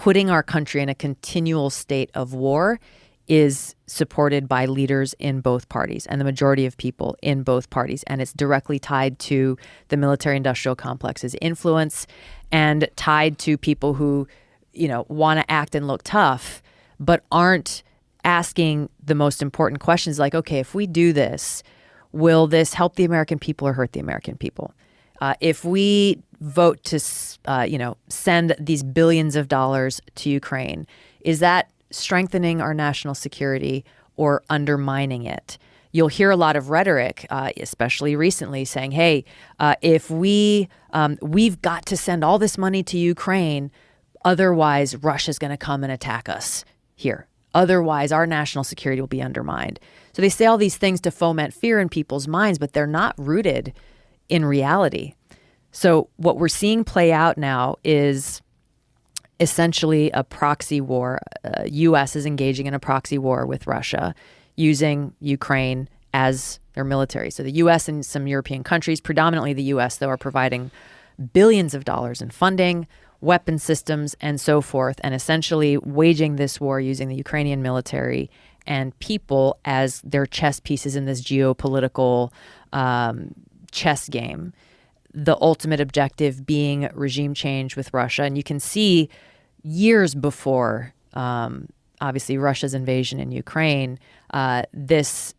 putting our country in a continual state of war is supported by leaders in both parties and the majority of people in both parties. And it's directly tied to the military-industrial complex's influence and tied to people who, want to act and look tough, but aren't asking the most important questions like, okay, if we do this, will this help the American people or hurt the American people? If we vote to, send these billions of dollars to Ukraine, is that strengthening our national security or undermining it? You'll hear a lot of rhetoric, especially recently, saying, hey, if we've got to send all this money to Ukraine, otherwise Russia's going to come and attack us here. Otherwise, our national security will be undermined. So they say all these things to foment fear in people's minds, but they're not rooted in reality. So what we're seeing play out now is essentially a proxy war. U.S. is engaging in a proxy war with Russia, using Ukraine as their military. So the U.S. and some European countries, predominantly the U.S., though, are providing billions of dollars in funding, weapon systems, and so forth, and essentially waging this war using the Ukrainian military and people as their chess pieces in this geopolitical chess game. The ultimate objective being regime change with Russia. And you can see years before, obviously, Russia's invasion in Ukraine, this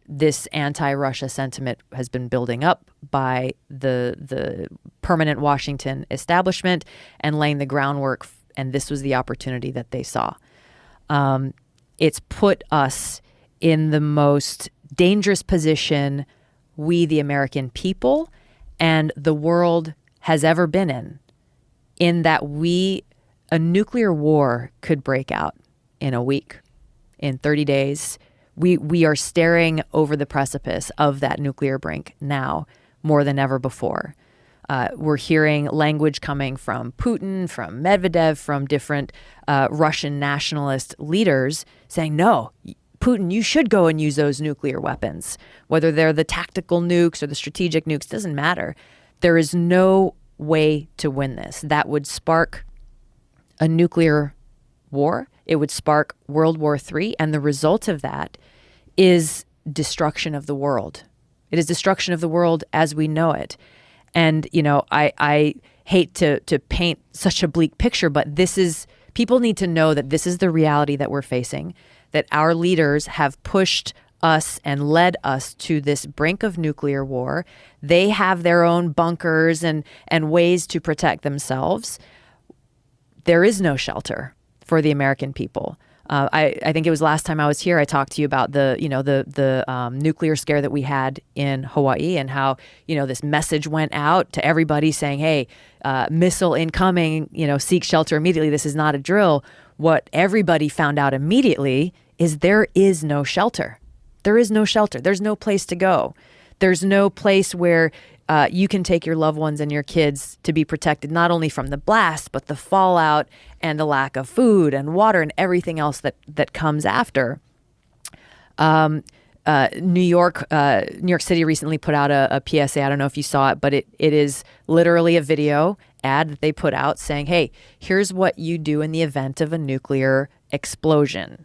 anti-Russia sentiment has been building up by the permanent Washington establishment and laying the groundwork. And this was the opportunity that they saw. It's put us in the most dangerous position we, the American people, and the world has ever been in that a nuclear war could break out in a week, in 30 days. We are staring over the precipice of that nuclear brink now more than ever before. We're hearing language coming from Putin, from Medvedev, from different Russian nationalist leaders saying, no, Putin, you should go and use those nuclear weapons, whether they're the tactical nukes or the strategic nukes, doesn't matter. There is no way to win this. That would spark a nuclear war. It would spark World War III. And the result of that is destruction of the world. It is destruction of the world as we know it. And, I hate to paint such a bleak picture, but people need to know that this is the reality that we're facing, that our leaders have pushed us and led us to this brink of nuclear war. They have their own bunkers and ways to protect themselves. There is no shelter for the American people. I think it was last time I was here, I talked to you about the nuclear scare that we had in Hawaii and how, this message went out to everybody saying, hey, missile incoming, seek shelter immediately. This is not a drill. What everybody found out immediately is there is no shelter. There is no shelter. There's no place to go. There's no place where you can take your loved ones and your kids to be protected, not only from the blast, but the fallout and the lack of food and water and everything else that comes after. New York City recently put out a PSA. I don't know if you saw it, but it is literally a video ad that they put out saying, hey, here's what you do in the event of a nuclear explosion.